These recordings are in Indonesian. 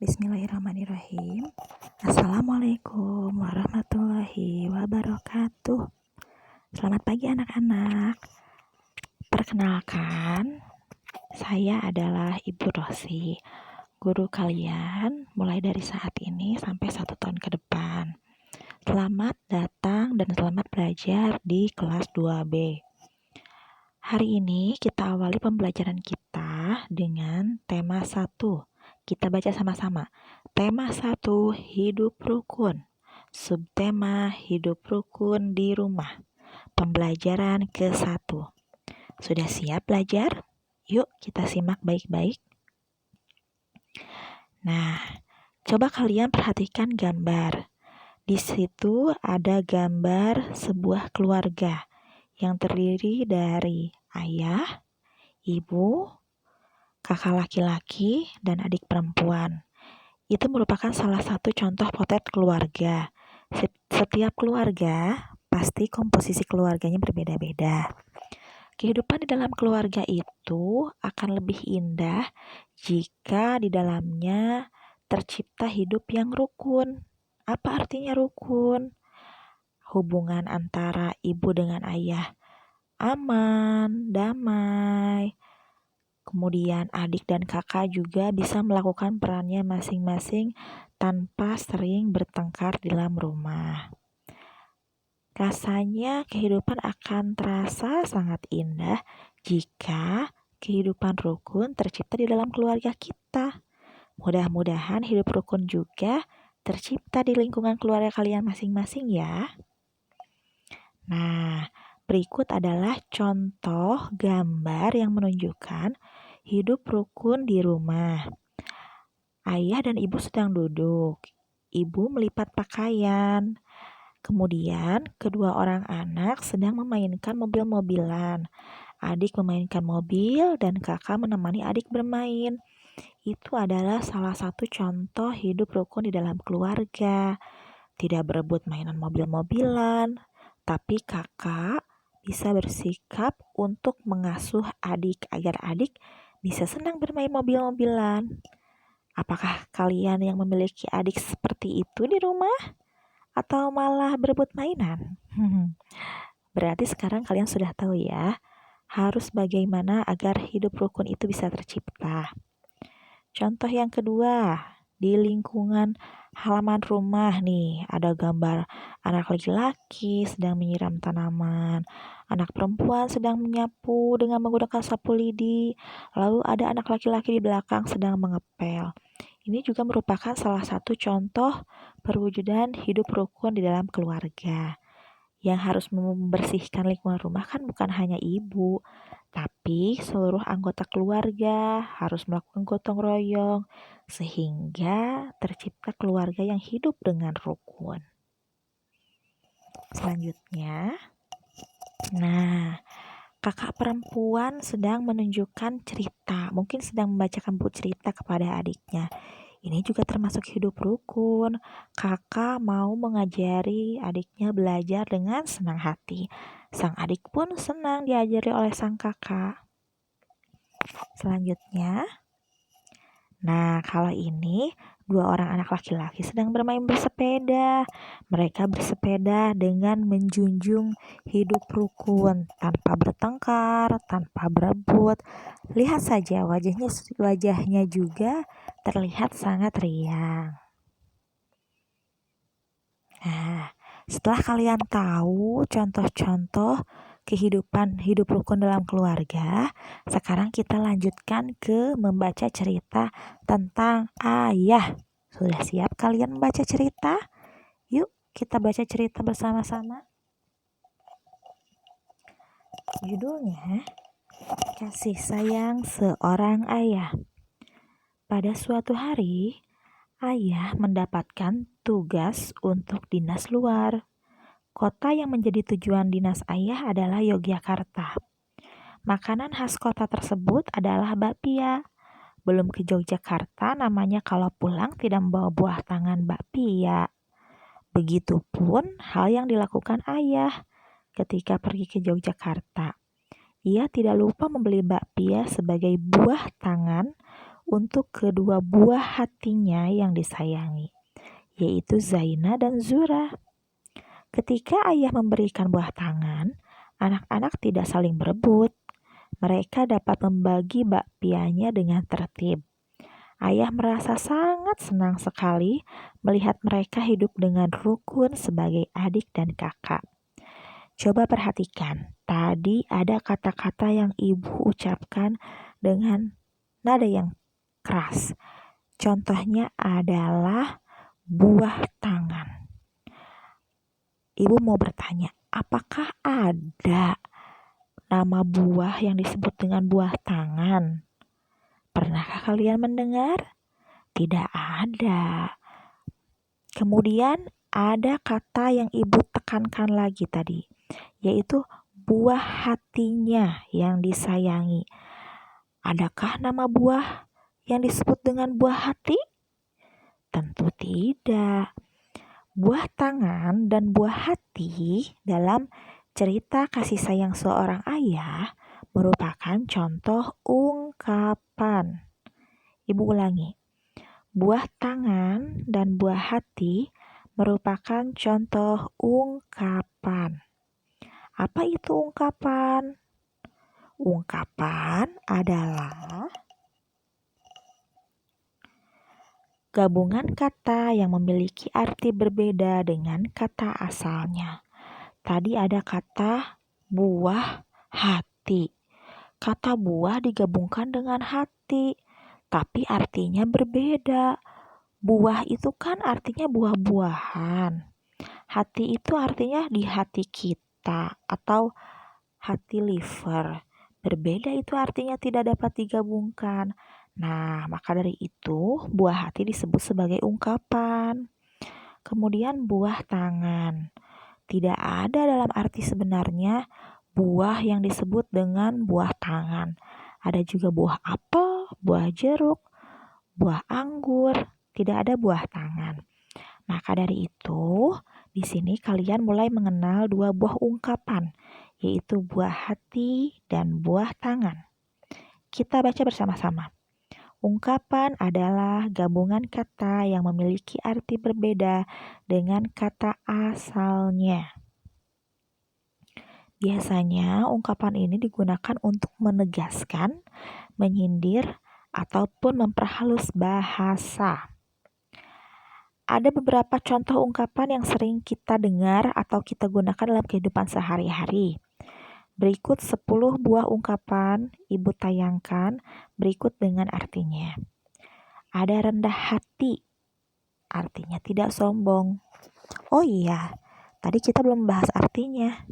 Bismillahirrahmanirrahim. Assalamualaikum warahmatullahi wabarakatuh. Selamat pagi anak-anak. Perkenalkan, saya adalah Ibu Rosi, guru kalian mulai dari saat ini sampai 1 tahun ke depan. Selamat datang dan selamat belajar di kelas 2B. Hari ini kita awali pembelajaran kita dengan tema 1. Kita baca sama-sama. Tema 1, hidup rukun. Subtema, hidup rukun di rumah. Pembelajaran ke-1. Sudah siap belajar? Yuk kita simak baik-baik. Nah, coba kalian perhatikan gambar. Di situ ada gambar sebuah keluarga yang terdiri dari ayah, ibu, kakak laki-laki, dan adik perempuan. Itu merupakan salah satu contoh potret keluarga. Setiap keluarga pasti komposisi keluarganya berbeda-beda. Kehidupan di dalam keluarga itu akan lebih indah jika di dalamnya tercipta hidup yang rukun. Apa artinya rukun? Hubungan antara ibu dengan ayah aman, damai. Kemudian adik dan kakak juga bisa melakukan perannya masing-masing tanpa sering bertengkar di dalam rumah. Rasanya kehidupan akan terasa sangat indah jika kehidupan rukun tercipta di dalam keluarga kita. Mudah-mudahan hidup rukun juga tercipta di lingkungan keluarga kalian masing-masing ya. Nah, berikut adalah contoh gambar yang menunjukkan hidup rukun di rumah. Ayah dan ibu sedang duduk. Ibu melipat pakaian. Kemudian, kedua orang anak sedang memainkan mobil-mobilan. Adik memainkan mobil dan kakak menemani adik bermain. Itu adalah salah satu contoh hidup rukun di dalam keluarga. Tidak berebut mainan mobil-mobilan, tapi kakak bisa bersikap untuk mengasuh adik agar adik bisa senang bermain mobil-mobilan. Apakah kalian yang memiliki adik seperti itu di rumah? Atau malah berebut mainan? Berarti sekarang kalian sudah tahu ya, harus bagaimana agar hidup rukun itu bisa tercipta. Contoh yang kedua, di lingkungan halaman rumah nih, ada gambar anak laki-laki sedang menyiram tanaman, anak perempuan sedang menyapu dengan menggunakan sapu lidi, lalu ada anak laki-laki di belakang sedang mengepel. Ini juga merupakan salah satu contoh perwujudan hidup rukun di dalam keluarga. Yang harus membersihkan lingkungan rumah kan bukan hanya ibu, tapi seluruh anggota keluarga harus melakukan gotong royong sehingga tercipta keluarga yang hidup dengan rukun. Selanjutnya, kakak perempuan sedang menunjukkan cerita, mungkin sedang membacakan buku cerita kepada adiknya. Ini juga termasuk hidup rukun. Kakak mau mengajari adiknya belajar dengan senang hati. Sang adik pun senang diajari oleh sang kakak. Selanjutnya, kalau ini 2 orang anak laki-laki sedang bermain bersepeda. Mereka bersepeda dengan menjunjung hidup rukun, tanpa bertengkar, tanpa berebut. Lihat saja wajahnya juga terlihat sangat riang. Setelah kalian tahu contoh-contoh kehidupan hidup rukun dalam keluarga, sekarang kita lanjutkan ke membaca cerita tentang ayah. Sudah siap kalian membaca cerita? Yuk kita baca cerita bersama-sama. Judulnya, Kasih Sayang Seorang Ayah. Pada suatu hari, ayah mendapatkan tugas untuk dinas luar. Kota yang menjadi tujuan dinas ayah adalah Yogyakarta. Makanan khas kota tersebut adalah bakpia. Belum ke Yogyakarta, namanya kalau pulang tidak membawa buah tangan bakpia. Begitupun hal yang dilakukan ayah ketika pergi ke Yogyakarta. Ia tidak lupa membeli bakpia sebagai buah tangan untuk kedua buah hatinya yang disayangi, yaitu Zaina dan Zura. Ketika ayah memberikan buah tangan, anak-anak tidak saling berebut. Mereka dapat membagi bakpianya dengan tertib. Ayah merasa sangat senang sekali melihat mereka hidup dengan rukun sebagai adik dan kakak. Coba perhatikan, tadi ada kata-kata yang ibu ucapkan dengan nada yang keras. Contohnya adalah buah tangan. Ibu mau bertanya, apakah ada nama buah yang disebut dengan buah tangan? Pernahkah kalian mendengar? Tidak ada. Kemudian ada kata yang ibu tekankan lagi tadi, yaitu buah hatinya yang disayangi. Adakah nama buah yang disebut dengan buah hati? Tentu tidak. Buah tangan dan buah hati dalam cerita kasih sayang seorang ayah merupakan contoh ungkapan. Ibu ulangi. Buah tangan dan buah hati merupakan contoh ungkapan. Apa itu ungkapan? Ungkapan adalah gabungan kata yang memiliki arti berbeda dengan kata asalnya. Tadi ada kata buah hati. Kata buah digabungkan dengan hati, tapi artinya berbeda. Buah itu kan artinya buah-buahan. Hati itu artinya di hati kita atau hati liver. Berbeda itu artinya tidak dapat digabungkan. Nah, maka dari itu buah hati disebut sebagai ungkapan. Kemudian buah tangan. Tidak ada dalam arti sebenarnya buah yang disebut dengan buah tangan. Ada juga buah apel, buah jeruk, buah anggur. Tidak ada buah tangan. Maka dari itu, di sini kalian mulai mengenal dua buah ungkapan, yaitu buah hati dan buah tangan. Kita baca bersama-sama. Ungkapan adalah gabungan kata yang memiliki arti berbeda dengan kata asalnya. Biasanya ungkapan ini digunakan untuk menegaskan, menyindir, ataupun memperhalus bahasa. Ada beberapa contoh ungkapan yang sering kita dengar atau kita gunakan dalam kehidupan sehari-hari. Berikut 10 buah ungkapan ibu tayangkan berikut dengan artinya. Ada rendah hati, artinya tidak sombong. Oh iya, tadi kita belum bahas artinya.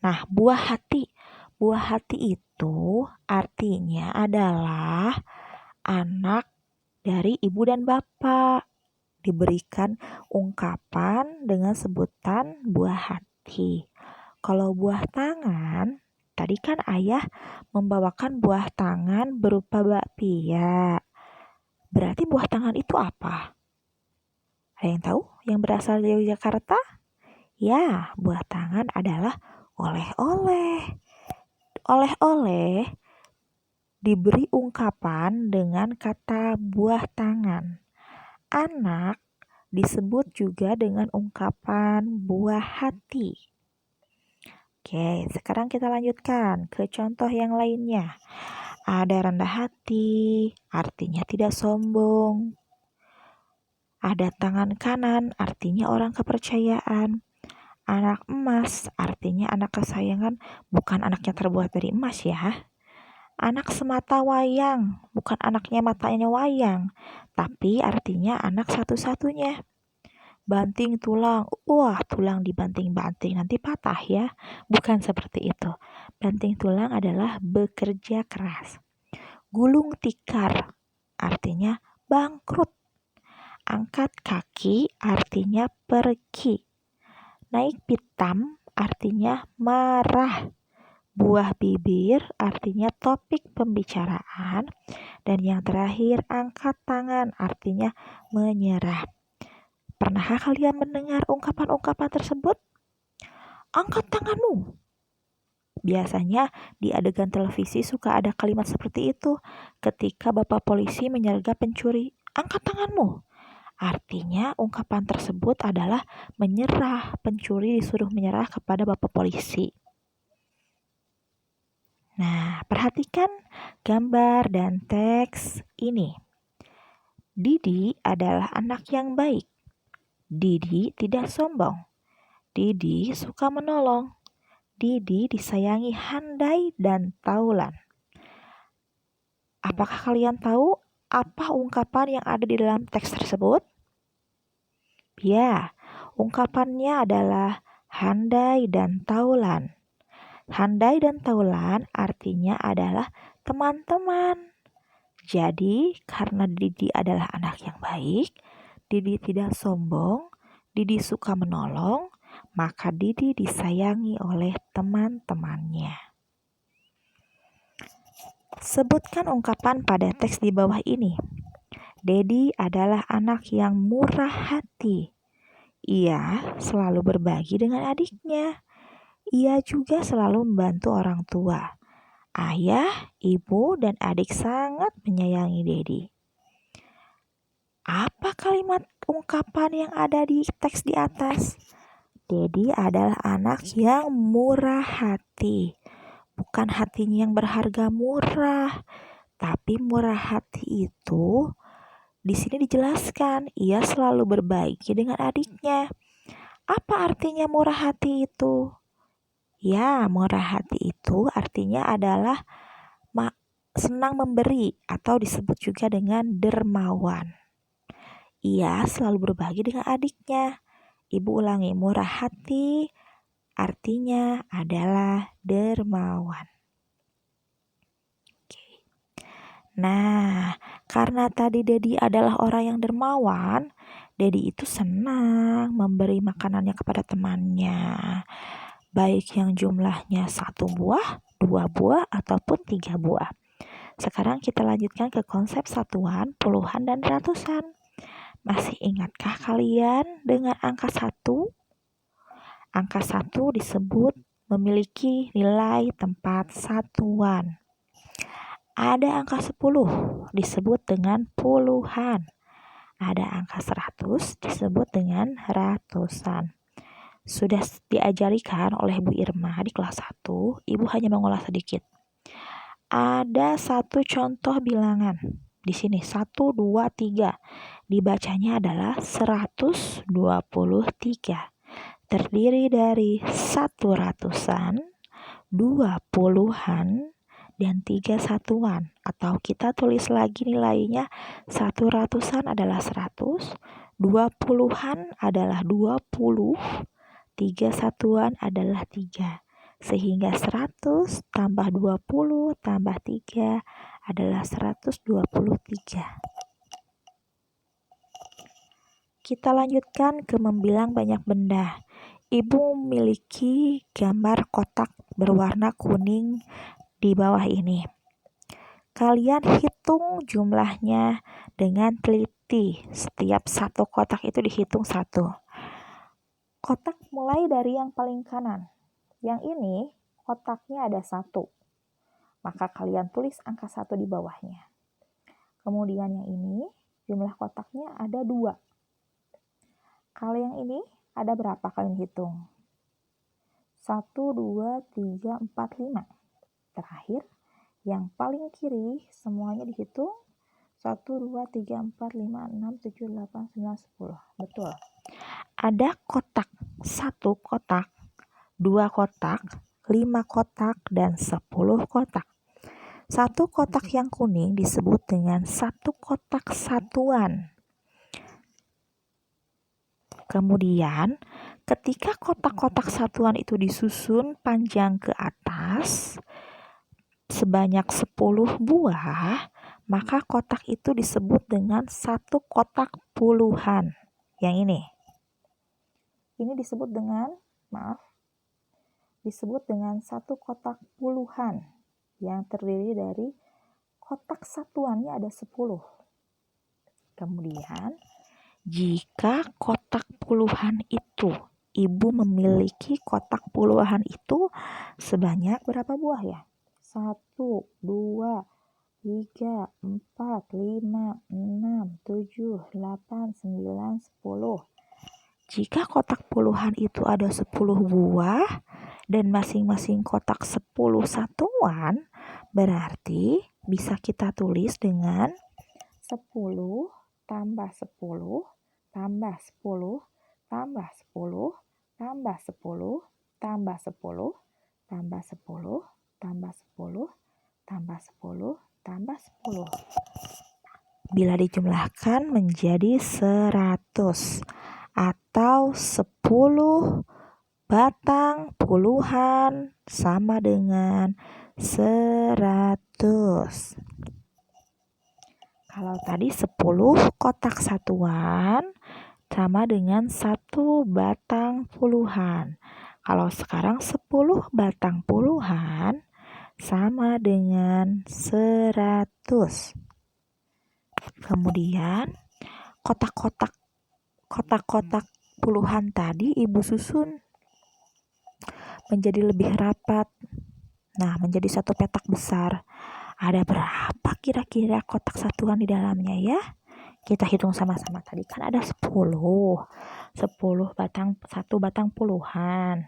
Nah, buah hati. Buah hati itu artinya adalah anak dari ibu dan bapak. Diberikan ungkapan dengan sebutan buah hati. Kalau buah tangan, tadi kan ayah membawakan buah tangan berupa bakpia. Berarti buah tangan itu apa? Ada yang tahu? Yang berasal dari Yogyakarta? Ya, buah tangan adalah oleh-oleh. Oleh-oleh diberi ungkapan dengan kata buah tangan. Anak disebut juga dengan ungkapan buah hati. Oke, sekarang kita lanjutkan ke contoh yang lainnya. Ada rendah hati, artinya tidak sombong. Ada tangan kanan, artinya orang kepercayaan. Anak emas, artinya anak kesayangan, bukan anaknya terbuat dari emas ya. Anak semata wayang, bukan anaknya matanya wayang, tapi artinya anak satu-satunya. Banting tulang, wah tulang dibanting-banting nanti patah ya. Bukan seperti itu. Banting tulang adalah bekerja keras. Gulung tikar, artinya bangkrut. Angkat kaki, artinya pergi. Naik pitam, artinya marah. Buah bibir, artinya topik pembicaraan. Dan yang terakhir, angkat tangan, artinya menyerah. Pernahkah kalian mendengar ungkapan-ungkapan tersebut? Angkat tanganmu. Biasanya di adegan televisi suka ada kalimat seperti itu ketika Bapak polisi menyergap pencuri. Angkat tanganmu. Artinya ungkapan tersebut adalah menyerah. Pencuri disuruh menyerah kepada Bapak polisi. Nah, perhatikan gambar dan teks ini. Didi adalah anak yang baik. Didi tidak sombong. Didi suka menolong. Didi disayangi Handai dan Taulan. Apakah kalian tahu apa ungkapan yang ada di dalam teks tersebut? Ya, ungkapannya adalah Handai dan Taulan. Handai dan Taulan artinya adalah teman-teman. Jadi, karena Didi adalah anak yang baik, Didi tidak sombong, Didi suka menolong, maka Didi disayangi oleh teman-temannya. Sebutkan ungkapan pada teks di bawah ini. Dedi adalah anak yang murah hati. Ia selalu berbagi dengan adiknya. Ia juga selalu membantu orang tua. Ayah, ibu, dan adik sangat menyayangi Dedi. Apa kalimat ungkapan yang ada di teks di atas? Dedi adalah anak yang murah hati. Bukan hatinya yang berharga murah, tapi murah hati itu di sini dijelaskan ia selalu berbagi dengan adiknya. Apa artinya murah hati itu? Ya, murah hati itu artinya adalah senang memberi atau disebut juga dengan dermawan. Ia selalu berbagi dengan adiknya. Ibu ulangi, murah hati artinya adalah dermawan. Oke. Nah, karena tadi Dedi adalah orang yang dermawan, Dedi itu senang memberi makanannya kepada temannya. Baik yang jumlahnya 1 buah, 2 buah, ataupun 3 buah. Sekarang kita lanjutkan ke konsep satuan, puluhan, dan ratusan. Masih ingatkah kalian dengan angka 1? Angka 1 disebut memiliki nilai tempat satuan. Ada angka 10 disebut dengan puluhan. Ada angka 100 disebut dengan ratusan. Sudah diajarikan oleh Bu Irma di kelas 1, Ibu hanya mengolah sedikit. Ada satu contoh bilangan. Di sini 1, 2, 3. Dibacanya adalah 123. Terdiri dari 1 ratusan, 2 puluhan, dan 3 satuan. Atau kita tulis lagi nilainya, 1 ratusan adalah 100, 2 puluhan adalah 20, 3 satuan adalah 3. Sehingga 100 tambah 20 tambah 3 adalah 123. Kita lanjutkan ke membilang banyak benda. Ibu memiliki gambar kotak berwarna kuning di bawah ini. Kalian hitung jumlahnya dengan teliti. Setiap satu kotak itu dihitung 1. Kotak mulai dari yang paling kanan. Yang ini kotaknya ada 1. Maka kalian tulis angka 1 di bawahnya. Kemudian yang ini jumlah kotaknya ada 2. Kalau yang ini ada berapa kalian hitung? 1, 2, 3, 4, 5. Terakhir, yang paling kiri semuanya dihitung. 1, 2, 3, 4, 5, 6, 7, 8, 9, 10. Betul. Ada kotak, 1 kotak, 2 kotak, 5 kotak, dan 10 kotak. 1 kotak yang kuning disebut dengan 1 kotak satuan. Kemudian, ketika kotak-kotak satuan itu disusun panjang ke atas sebanyak 10 buah, maka kotak itu disebut dengan 1 kotak puluhan. Yang ini. Ini disebut dengan, disebut dengan 1 kotak puluhan yang terdiri dari kotak satuannya ada 10. Kemudian, jika kotak puluhan itu Ibu memiliki kotak puluhan itu sebanyak berapa buah ya? 1, 2, 3, 4, 5, 6, 7, 8, 9, 10. Jika kotak puluhan itu ada 10 buah dan masing-masing kotak 10 satuan, berarti bisa kita tulis dengan 10 tambah 10 tambah 10 tambah 10 tambah 10 tambah 10 tambah 10 tambah 10 tambah 10 tambah 10. Bila dijumlahkan menjadi 100 atau 10 batang puluhan sama dengan 100. Kalau tadi 10 kotak satuan sama dengan 1 batang puluhan. Kalau sekarang 10 batang puluhan sama dengan 100. Kemudian kotak-kotak puluhan tadi Ibu susun menjadi lebih rapat. Nah, menjadi satu petak besar. Ada berapa kira-kira kotak satuan di dalamnya ya? Kita hitung sama-sama. Tadi kan ada 10 batang, 1 batang puluhan.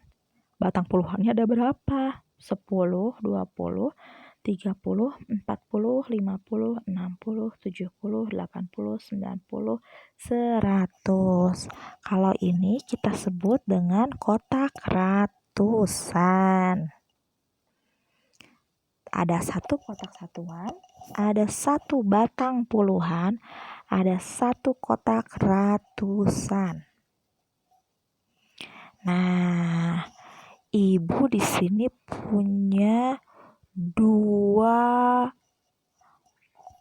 Batang puluhannya ada berapa? 10, 20, 30, 40, 50, 60, 70, 80, 90, 100. Kalau ini kita sebut dengan kotak ratusan. Ada 1 kotak satuan, ada 1 batang puluhan, ada 1 kotak ratusan. Nah, Ibu di sini punya 2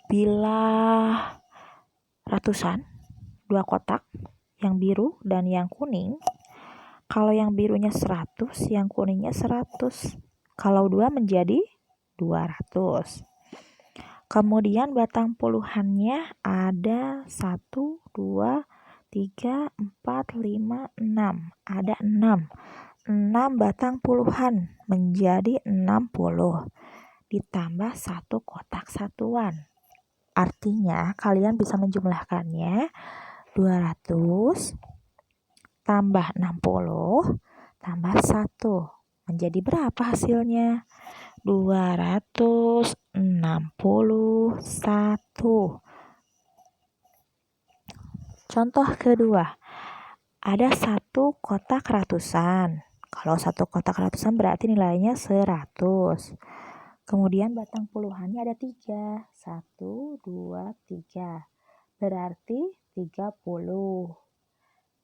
bilah ratusan, 2 kotak, yang biru dan yang kuning. Kalau yang birunya 100, yang kuningnya 100. Kalau 2 menjadi 200. Kemudian batang puluhannya ada 1, 2, 3, 4, 5, 6. Ada 6. 6 batang puluhan menjadi 60. Ditambah 1 kotak satuan. Artinya kalian bisa menjumlahkannya 200 tambah 60 tambah 1. Menjadi berapa hasilnya? 261. Contoh kedua, ada 1 kotak ratusan. Kalau 1 kotak ratusan berarti nilainya 100. Kemudian batang puluhannya ada 3. 1, 2, 3. Berarti 30.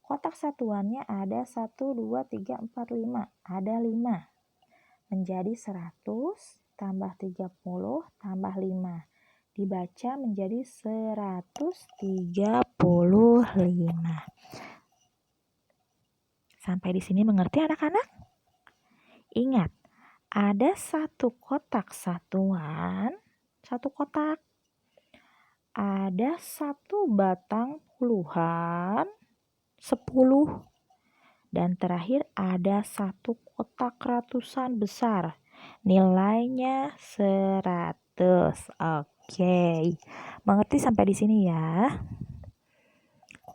Kotak satuannya ada 1, 2, 3, 4, 5. Ada 5. Menjadi 100 tambah 30 tambah 5. Dibaca menjadi 135. Sampai di sini mengerti anak-anak? Ingat, ada 1 kotak satuan, 1 kotak. Ada 1 batang puluhan, 10. Dan terakhir ada 1 kotak ratusan besar. Nilainya 100. Oke. Mengerti sampai di sini ya?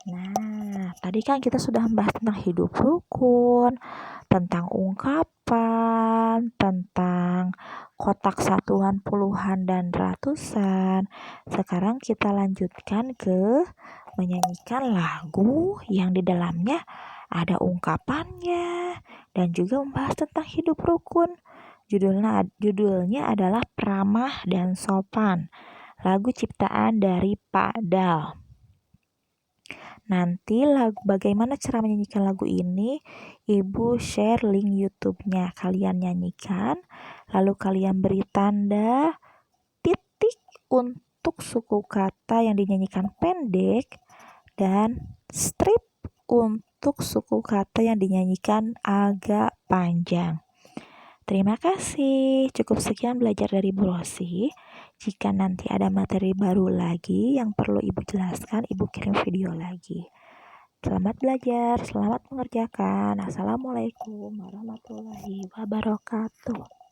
Nah, tadi kan kita sudah membahas tentang hidup rukun, tentang ungkapan, tentang kotak satuan, puluhan, dan ratusan. Sekarang kita lanjutkan ke menyanyikan lagu yang di dalamnya ada ungkapannya dan juga membahas tentang hidup rukun. Judulnya adalah Ramah dan Sopan. Lagu ciptaan dari Pak Dal. Nanti bagaimana cara menyanyikan lagu ini, Ibu share link YouTube-nya. Kalian nyanyikan, lalu kalian beri tanda titik untuk suku kata yang dinyanyikan pendek dan strip untuk suku kata yang dinyanyikan agak panjang. Terima kasih. Cukup sekian belajar dari Bu Rosi. Jika nanti ada materi baru lagi yang perlu Ibu jelaskan, Ibu kirim video lagi. Selamat belajar, selamat mengerjakan. Assalamualaikum warahmatullahi wabarakatuh.